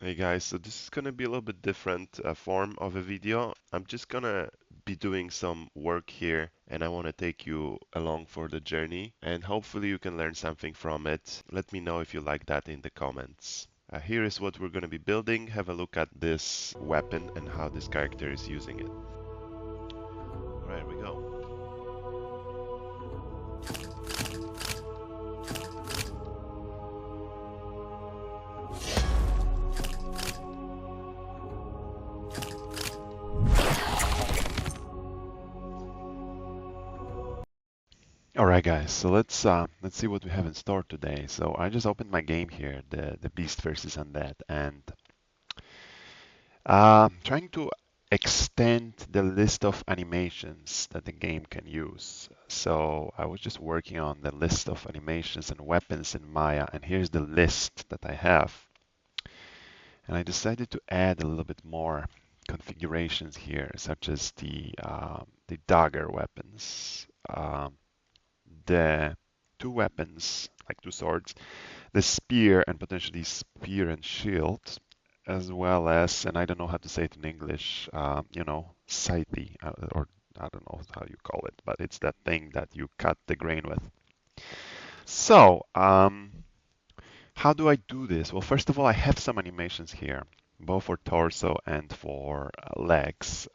Hey guys, so this is gonna be a little bit different form of a video. I'm just gonna be doing some work here and I want to take you along for the journey and hopefully you can learn something from it. Let me know if you like that in the comments. Here is what we're gonna be building. Have a look at this weapon and how this character is using it. Right, we go. All right, guys. So let's see what we have in store today. So I just opened my game here, the Beast versus Undead, and trying to extend the list of animations that the game can use. So I was just working on the list of animations and weapons in Maya, and here's the list that I have. And I decided to add a little bit more configurations here, such as the dagger weapons, the two weapons, like two swords, the spear and potentially spear and shield, as well as, and I don't know how to say it in English, scythe, or I don't know how you call it, but it's that thing that you cut the grain with. So, how do I do this? Well, first of all, I have some animations here, both for torso and for legs.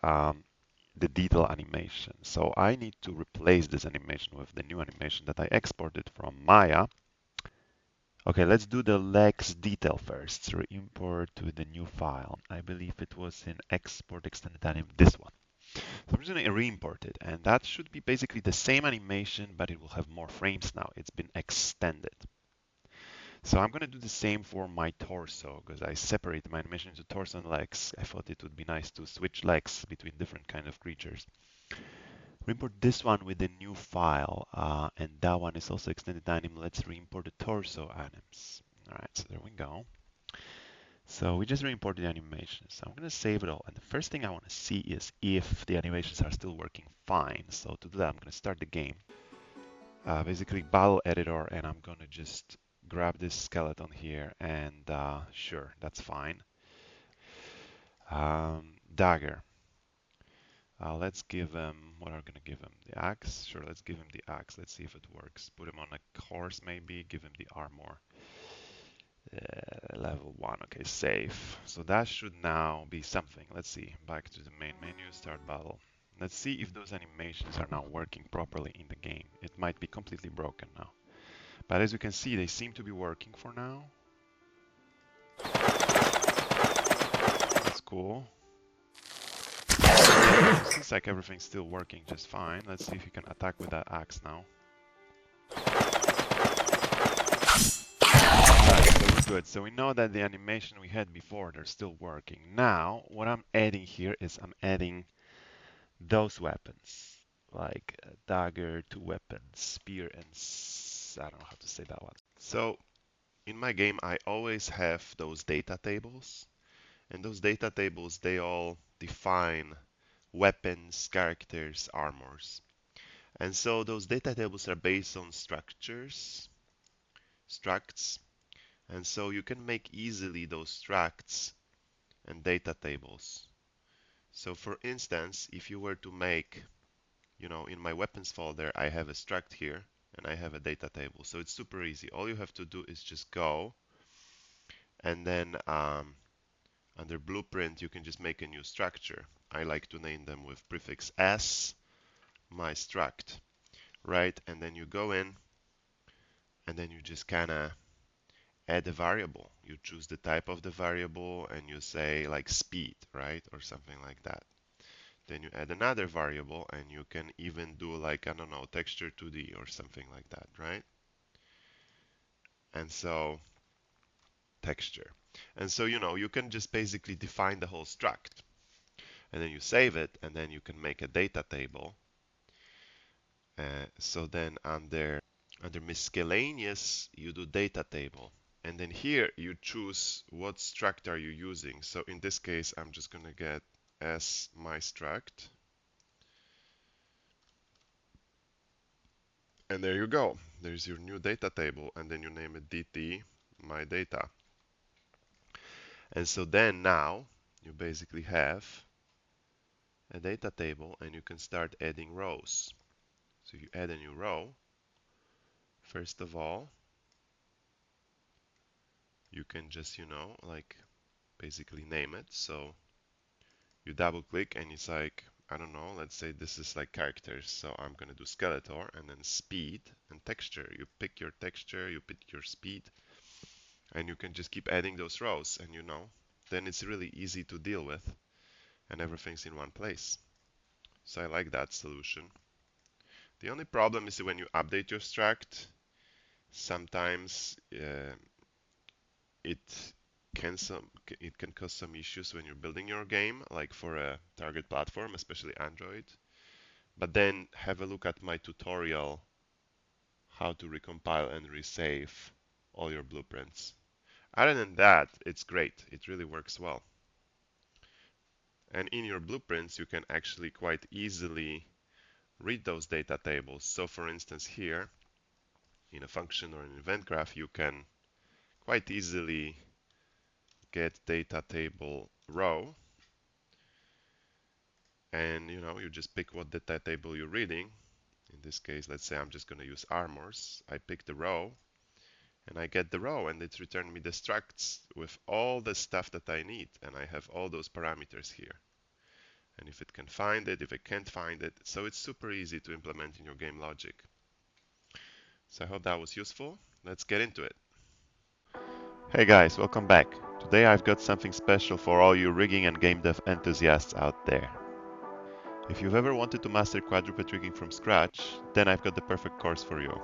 The detail animation. So I need to replace this animation with the new animation that I exported from Maya. Okay, let's do the legs detail first. So import to the new file. I believe it was in export extended anim, this one. So I'm just going to re-import it, and that should be basically the same animation, but it will have more frames now. It's been extended. So I'm going to do the same for my torso, because I separated my animation into torso and legs. I thought it would be nice to switch legs between different kind of creatures. Re-import this one with the new file, and that one is also extended anim. Let's re-import the torso anims. All right, so there we go. So we just re-imported the animations. So I'm going to save it all. And the first thing I want to see is if the animations are still working fine. So to do that, I'm going to start the game. Basically, battle editor, and I'm going to just grab this skeleton here. And sure, that's fine. Dagger. Let's give him, what are we going to give him? The axe? Sure, let's give him the axe. Let's see if it works. Put him on a horse maybe, give him the armor. Level 1, okay, save. So that should now be something. Let's see, back to the main menu, start battle. Let's see if those animations are now working properly in the game. It might be completely broken now. But as you can see, they seem to be working for now. That's cool. Seems like everything's still working just fine. Let's see if you can attack with that axe now. Alright, so we're good. So we know that the animation we had before, they're still working. Now, what I'm adding here is I'm adding those weapons, like dagger, two weapons, spear, and I don't know how to say that one. So in my game, I always have those data tables, and those data tables, they all define weapons, characters, armors. And so those data tables are based on structures, structs, and so you can make easily those structs and data tables. So for instance, if you were to make, in my weapons folder, I have a struct here and I have a data table. So it's super easy. All you have to do is just go and then under blueprint, you can just make a new structure. I like to name them with prefix s, my struct, right? And then you go in and then you just kind of add a variable. You choose the type of the variable and you say like speed, right? Or something like that. Then you add another variable and you can even do like, I don't know, texture 2D or something like that, right? And so texture. And so, you can just basically define the whole struct. And then you save it and then you can make a data table. So then under miscellaneous, you do data table. And then here you choose what struct are you using. So in this case, I'm just going to get as my struct. And there you go. There's your new data table. And then you name it DT my data. And so then now you basically have a data table and you can start adding rows. So you add a new row. First of all, you can just, like basically name it. So you double click and it's like, I don't know, let's say this is like characters. So I'm going to do Skeletor and then speed and texture. You pick your texture, you pick your speed, and you can just keep adding those rows. And then it's really easy to deal with and everything's in one place. So I like that solution. The only problem is when you update your struct, sometimes it it can cause some issues when you're building your game, like for a target platform, especially Android. But then have a look at my tutorial how to recompile and resave all your blueprints. Other than that, it's great. It really works well. And in your blueprints, you can actually quite easily read those data tables. So for instance, here in a function or an event graph, you can quite easily get data table row, and you just pick what data table you're reading. In this case, let's say I'm just going to use armors. I pick the row and I get the row, and it's returned me the structs with all the stuff that I need, and I have all those parameters here. And if it can find it, if it can't find it, so it's super easy to implement in your game logic. So I hope that was useful. Let's get into it. Hey guys, welcome back. Today I've got something special for all you rigging and game dev enthusiasts out there. If you've ever wanted to master quadruped rigging from scratch, then I've got the perfect course for you.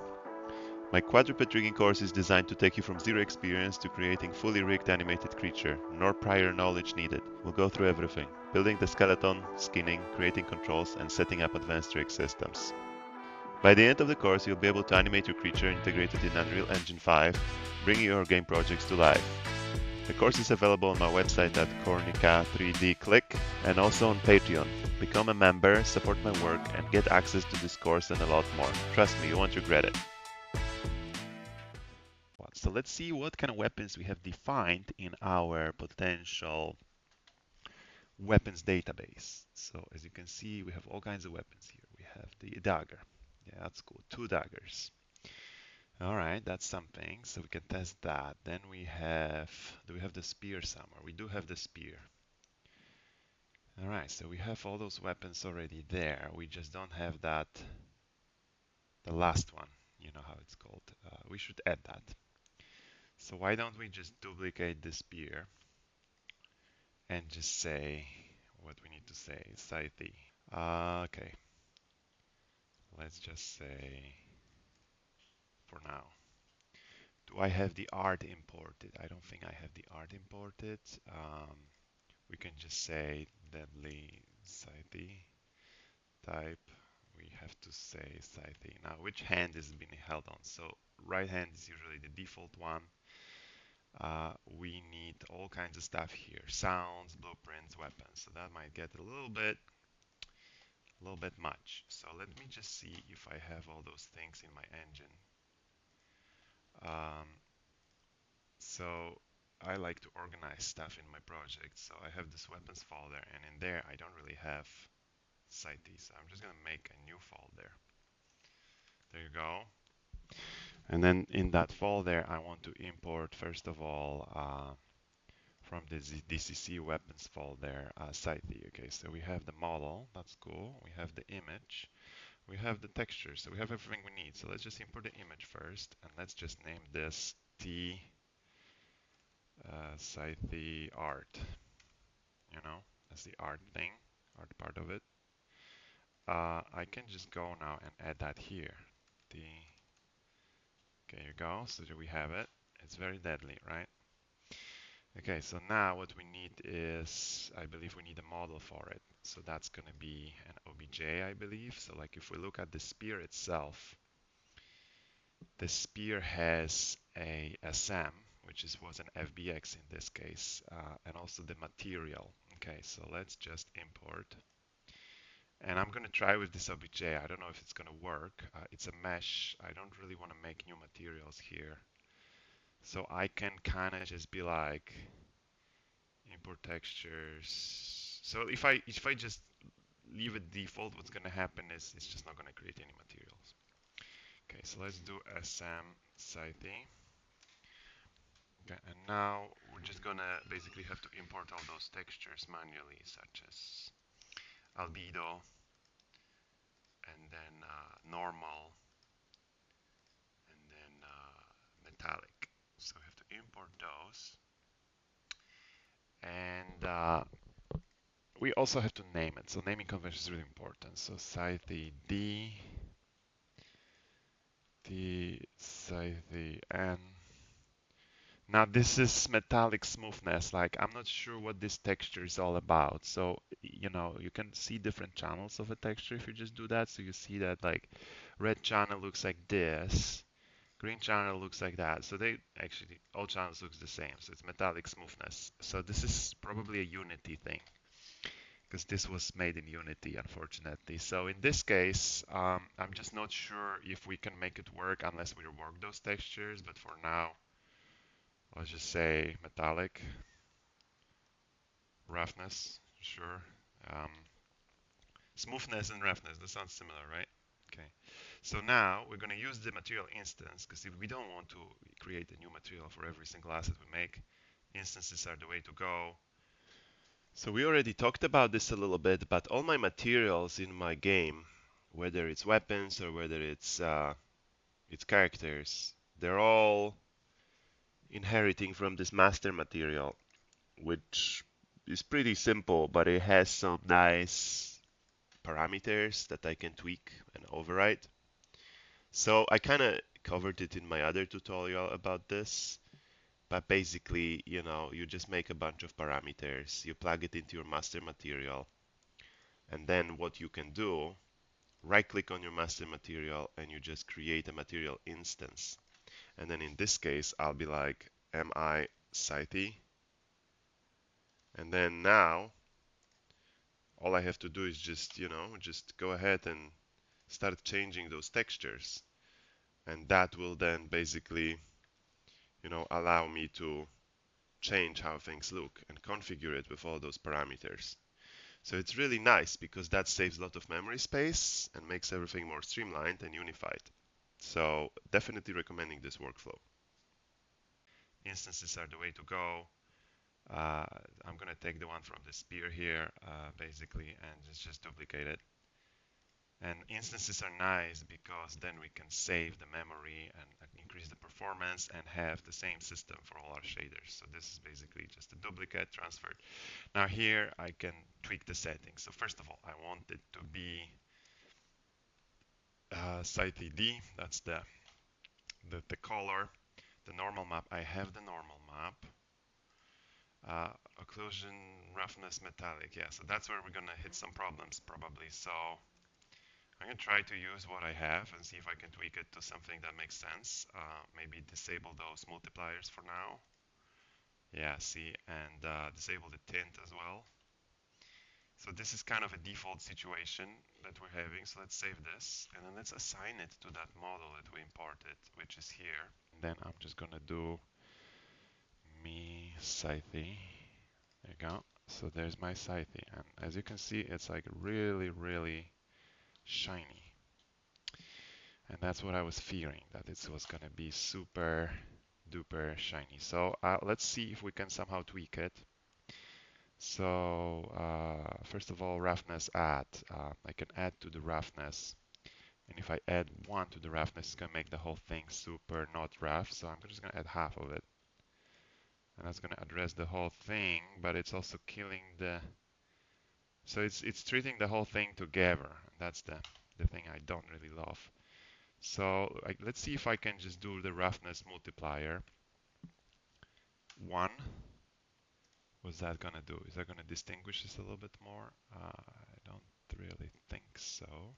My quadruped rigging course is designed to take you from zero experience to creating fully rigged animated creature, nor prior knowledge needed. We'll go through everything, building the skeleton, skinning, creating controls, and setting up advanced rig systems. By the end of the course, you'll be able to animate your creature integrated in Unreal Engine 5, bringing your game projects to life. The course is available on my website at Cornica3D and also on Patreon. Become a member, support my work, and get access to this course and a lot more. Trust me, you won't regret it. So let's see what kind of weapons we have defined in our potential weapons database. So as you can see, we have all kinds of weapons here. We have the dagger. Yeah, that's cool. 2 daggers. All right, that's something. So we can test that. Then do we have the spear somewhere? We do have the spear. All right, so we have all those weapons already there. We just don't have the last one. You know how it's called. We should add that. So why don't we just duplicate the spear and just say what we need to say, scythe. Okay, let's just say for now. Do I have the art imported? I don't think I have the art imported. We can just say deadly scythe type. We have to say scythe. Now, which hand is being held on? So right hand is usually the default one. We need all kinds of stuff here. Sounds, blueprints, weapons. So that might get a little bit much. So let me just see if I have all those things in my engine. Um, so I like to organize stuff in my project. So I have this weapons folder, and in there I don't really have scythe. So I'm just gonna make a new folder. There you go. And then in that folder, I want to import first of all from the DCC weapons folder scythe. Okay, so we have the model. That's cool. We have the image. We have the texture, so we have everything we need. So let's just import the image first, and let's just name this T scythe art. You know, that's the art thing, art part of it. I can just go now and add that here. The Okay, you go. So there we have it. It's very deadly, right? Okay, so now what we need is, I believe we need a model for it. So that's going to be an OBJ, I believe. So like if we look at the spear itself, the spear has a SM, which was an FBX in this case, and also the material. Okay, so let's just import. And I'm going to try with this OBJ. I don't know if it's going to work. It's a mesh. I don't really want to make new materials here. So I can kind of just be like, import textures. So if I just leave it default, what's gonna happen is it's just not gonna create any materials. Okay, so let's do sm scythe. Okay, and now we're just gonna basically have to import all those textures manually, such as albedo and then normal and then metallic. So we have to import those. And we also have to name it. So naming convention is really important. So scythe D, scythe N. Now this is metallic smoothness. Like I'm not sure what this texture is all about. So you can see different channels of a texture if you just do that. So you see that like red channel looks like this, green channel looks like that. So they actually all channels looks the same. So it's metallic smoothness. So this is probably a Unity thing because this was made in Unity, unfortunately. So in this case, I'm just not sure if we can make it work unless we rework those textures. But for now, let's just say metallic, roughness, sure. Um, Smoothness and roughness, that sounds similar, right? Okay. So now we're going to use the material instance because if we don't want to create a new material for every single asset we make, instances are the way to go. So we already talked about this a little bit, but all my materials in my game, whether it's weapons or whether it's characters, they're all inheriting from this master material, which is pretty simple, but it has some nice parameters that I can tweak and override. So I kind of covered it in my other tutorial about this, but basically, you just make a bunch of parameters, you plug it into your master material, and then what you can do, right click on your master material and you just create a material instance. And then in this case, I'll be like mi scythe, and then now all I have to do is just go ahead and start changing those textures. And that will then basically, allow me to change how things look and configure it with all those parameters. So it's really nice because that saves a lot of memory space and makes everything more streamlined and unified. So definitely recommending this workflow. Instances are the way to go. Uh, I'm going to take the one from the spear here, basically, and just duplicate it. And instances are nice because then we can save the memory and increase the performance and have the same system for all our shaders. So this is basically just a duplicate transferred. Now here I can tweak the settings. So first of all, I want it to be scythe D. That's the color. The normal map. I have the normal map. Occlusion, roughness, metallic. Yeah, so that's where we're gonna hit some problems probably. So I'm going to try to use what I have and see if I can tweak it to something that makes sense. Maybe disable those multipliers for now. Yeah, see, and disable the tint as well. So this is kind of a default situation that we're having. So let's save this and then let's assign it to that model that we imported, which is here. And then I'm just going to do me scythe. There you go. So there's my scythe. And as you can see, it's like really, really shiny. And that's what I was fearing, that it was going to be super duper shiny. So let's see if we can somehow tweak it. So first of all, roughness add. I can add to the roughness. And if I add 1 to the roughness, it's going to make the whole thing super not rough. So I'm just going to add half of it. And that's going to address the whole thing, but it's also killing the... So it's treating the whole thing together. That's the thing I don't really love. So let's see if I can just do the roughness multiplier. 1. What's that gonna do? Is that gonna distinguish this a little bit more? I don't really think so.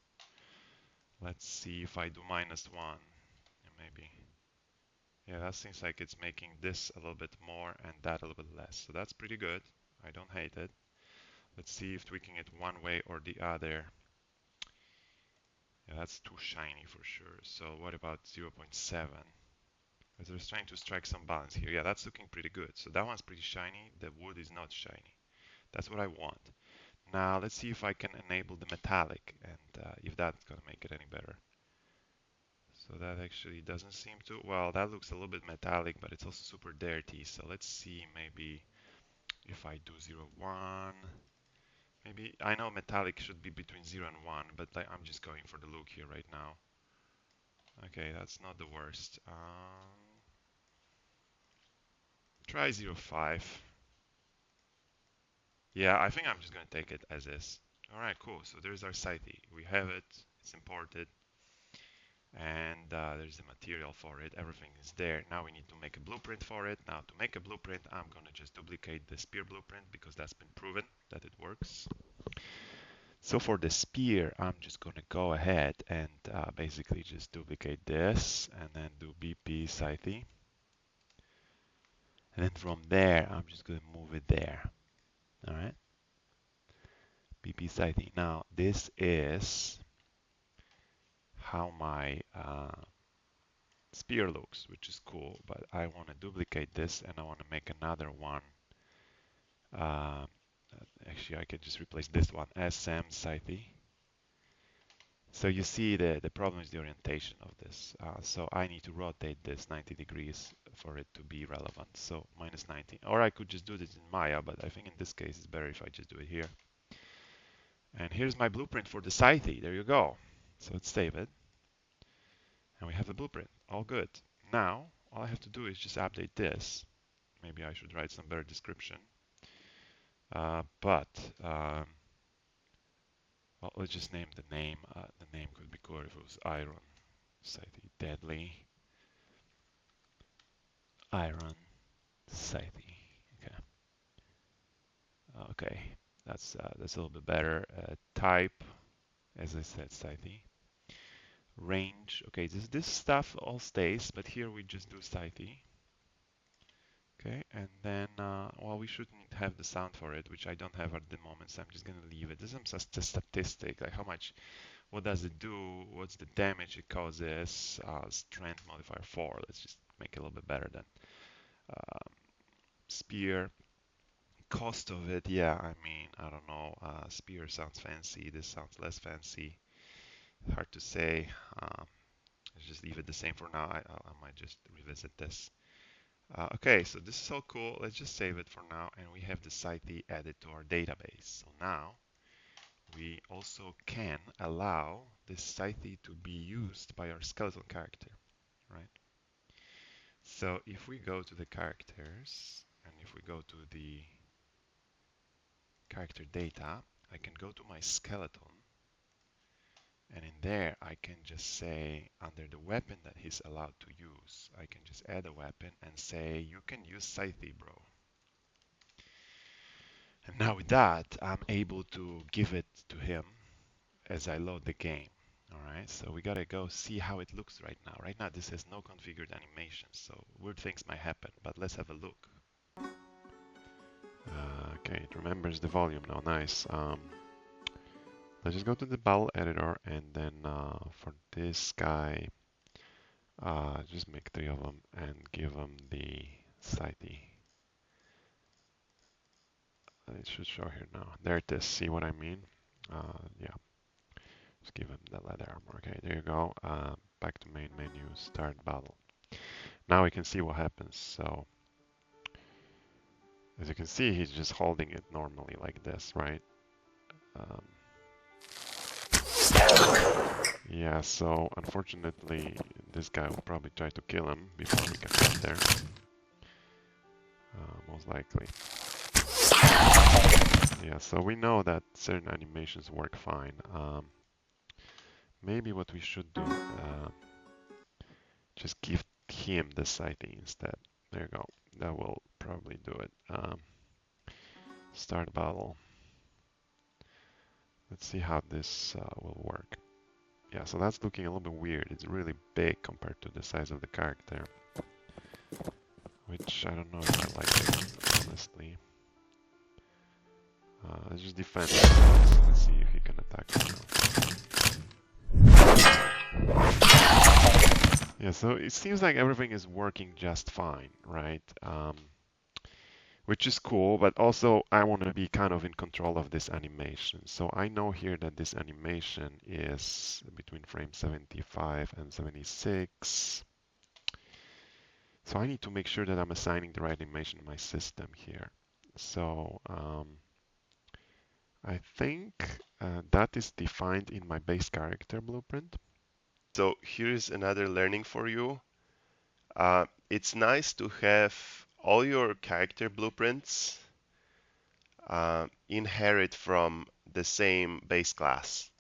Let's see if I do -1. Maybe. Yeah, that seems like it's making this a little bit more and that a little bit less. So that's pretty good. I don't hate it. Let's see if tweaking it one way or the other. Yeah, that's too shiny for sure. So what about 0.7? Because they're trying to strike some balance here. Yeah, that's looking pretty good. So that one's pretty shiny. The wood is not shiny. That's what I want. Now let's see if I can enable the metallic and if that's going to make it any better. So that actually doesn't seem to. Well, that looks a little bit metallic, but it's also super dirty. So let's see maybe if I do 0, 1. Maybe I know metallic should be between 0 and 1, but I'm just going for the look here right now. Okay, that's not the worst. Try 0, 5. Yeah, I think I'm just going to take it as is. All right, cool. So there's our scythe. We have it. It's imported. And there's the material for it. Everything is there. Now we need to make a blueprint for it. Now to make a blueprint, I'm going to just duplicate the spear blueprint because that's been proven that it works. So for the spear, I'm just going to go ahead and basically just duplicate this and then do BP scythe. And then from there, I'm just going to move it there. All right. BP scythe. Now this is how my spear looks, which is cool, but I want to duplicate this and I want to make another one. Actually, I can just replace this one, SM scythe. So you see the problem is the orientation of this. So I need to rotate this 90 degrees for it to be relevant. So minus 90. Or I could just do this in Maya, but I think in this case it's better if I just do it here. And here's my blueprint for the scythe. There you go. So let's save it. And we have the blueprint. All good. Now, all I have to do is just update this. Maybe I should write some better description. Well, let's just name the name. The name could be cool if it was Iron Scythe. Deadly Iron Scythe. Okay. Okay. That's a little bit better. Type, as I said, Scythe. Range. Okay, this stuff all stays, but here we just do Scythe. Okay, and then, well, we shouldn't have the sound for it, which I don't have at the moment, so I'm just going to leave it. This is just a statistic, like how much, what does it do, what's the damage it causes, strength modifier 4. Let's just make it a little bit better than spear. Cost of it, yeah, I mean, I don't know, spear sounds fancy, this sounds less fancy. Hard to say. Let's just leave it the same for now. I might just revisit this. Okay, so this is all cool. Let's just save it for now, and we have the scythe added to our database. So now we also can allow this scythe to be used by our skeleton character, right? So if we go to the characters, and if we go to the character data, I can go to my skeleton, and in there I can just say under the weapon that he's allowed to use, I can just add a weapon and say you can use scythe, bro. And now with that, I'm able to give it to him as I load the game. All right, so we gotta go see how it looks right now. Right now, this has no configured animations, so weird things might happen, but let's have a look. Okay, it remembers the volume now, nice. Let's just go to the battle editor, and then for this guy, just make 3 of them and give them the scythe. It should show here now. There it is. See what I mean? Yeah. Just give him the leather armor. Okay, there you go. Back to main menu, start battle. Now we can see what happens. So, as you can see, he's just holding it normally like this, right? Yeah, so unfortunately, this guy will probably try to kill him before we can get there. Most likely. Yeah, so we know that certain animations work fine. Maybe what we should do, just give him the scythe instead. There you go. That will probably do it. Start battle. Let's see how this will work. Yeah, so that's looking a little bit weird. It's really big compared to the size of the character, which I don't know if I like it, honestly. Let's just defend ourselves. Let's see if he can attack us now. Yeah, so it seems like everything is working just fine, right? Which is cool, but also I want to be kind of in control of this animation. So I know here that this animation is between frame 75 and 76. So I need to make sure that I'm assigning the right animation in my system here. So I think that is defined in my base character blueprint. So here's another learning for you. It's nice to have all your character blueprints inherit from the same base class.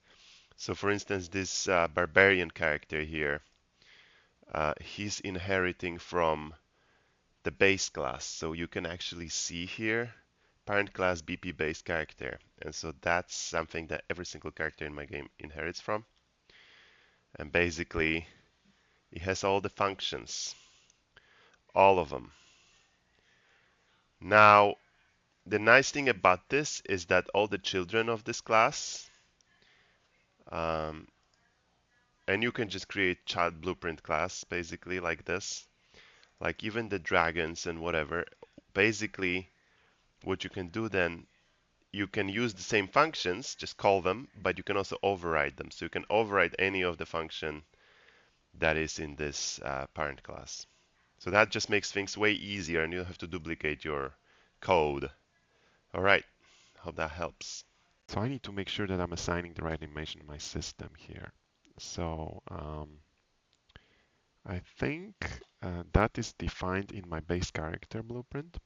So for instance, this barbarian character here, he's inheriting from the base class. So you can actually see here, parent class BP base character. And so that's something that every single character in my game inherits from. And basically, it has all the functions, all of them. Now, the nice thing about this is that all the children of this class, um, and you can just create child blueprint class basically like this, like even the dragons and whatever. Basically, what you can do then, you can use the same functions, just call them, but you can also override them. So you can override any of the function that is in this parent class. So that just makes things way easier and you don't have to duplicate your code. All right, hope that helps. So I need to make sure that I'm assigning the right animation in my system here. So I think that is defined in my base character blueprint,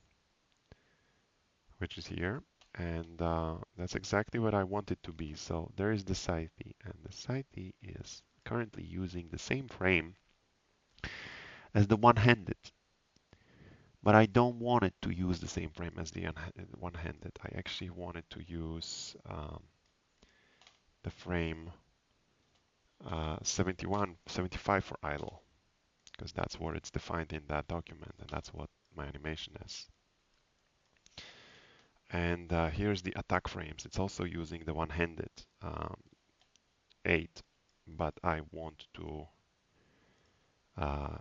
which is here. And that's exactly what I want it to be. So there is the scythe, and the scythe is currently using the same frame as the one-handed. But I don't want it to use the same frame as the one-handed. I actually want it to use the frame 71, 75 for idle, because that's what it's defined in that document, and that's what my animation is. And here's the attack frames. It's also using the one-handed 8, but I want to uh,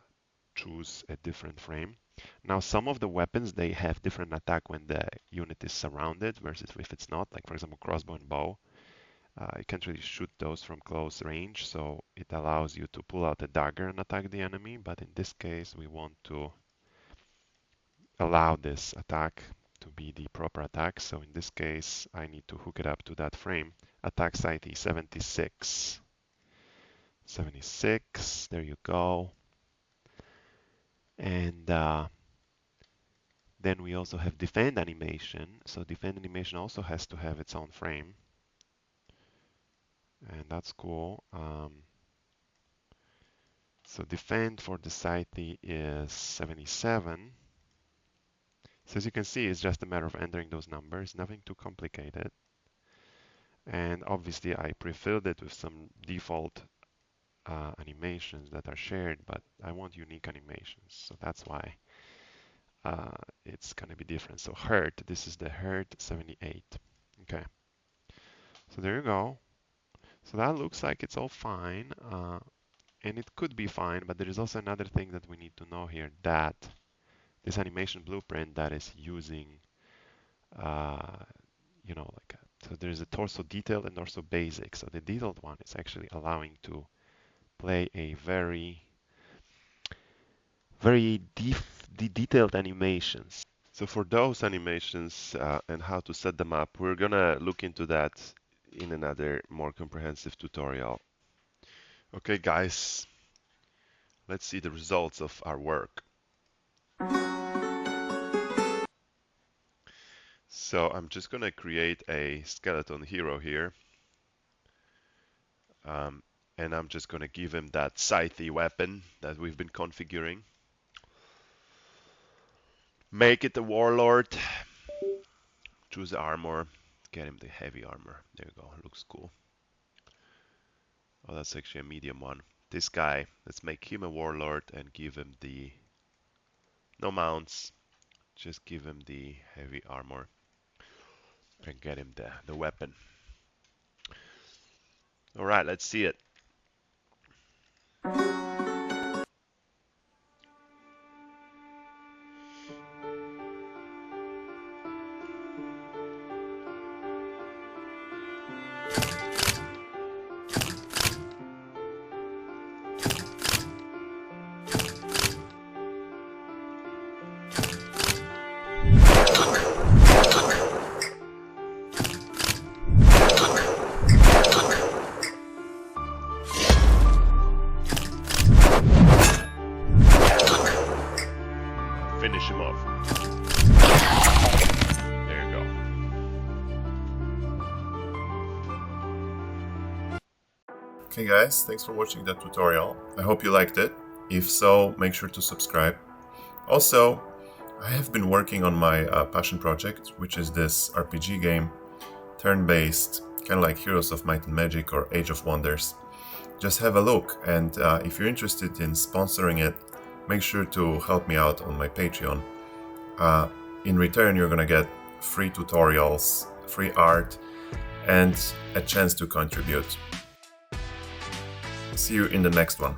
choose a different frame. Now, some of the weapons, they have different attack when the unit is surrounded versus if it's not. Like, for example, crossbow and bow. You can't really shoot those from close range, so it allows you to pull out a dagger and attack the enemy. But in this case, we want to allow this attack to be the proper attack. So in this case, I need to hook it up to that frame. Attack scythe 76. 76, there you go. And then we also have defend animation. So defend animation also has to have its own frame. And that's cool. So defend for the scythe is 77. So as you can see, it's just a matter of entering those numbers, nothing too complicated. And obviously I pre-filled it with some default animations that are shared, but I want unique animations. So that's why it's going to be different. So hurt, this is the hurt 78. Okay, so there you go. So that looks like it's all fine. And it could be fine, but there is also another thing that we need to know here, that this animation blueprint that is using, uh, like, so there's a torso detailed and torso basic. So the detailed one is actually allowing to play a very detailed animations. So for those animations and how to set them up, we're gonna look into that in another more comprehensive tutorial. Okay, guys, let's see the results of our work. So I'm just gonna create a skeleton hero here. And I'm just gonna give him that scythe weapon that we've been configuring. Make it a warlord. Choose the armor. Get him the heavy armor. There you go. Looks cool. Oh, that's actually a medium one. This guy, let's make him a warlord and give him the no mounts. Just give him the heavy armor and get him the weapon. All right, let's see it. finish him off. There you go. Okay guys, thanks for watching that tutorial. I hope you liked it. If so, make sure to subscribe. Also, I have been working on my passion project, which is this RPG game, turn-based, kind of like Heroes of Might and Magic or Age of Wonders. Just have a look, and if you're interested in sponsoring it, make sure to help me out on my Patreon. In return, you're gonna get free tutorials, free art, and a chance to contribute. See you in the next one.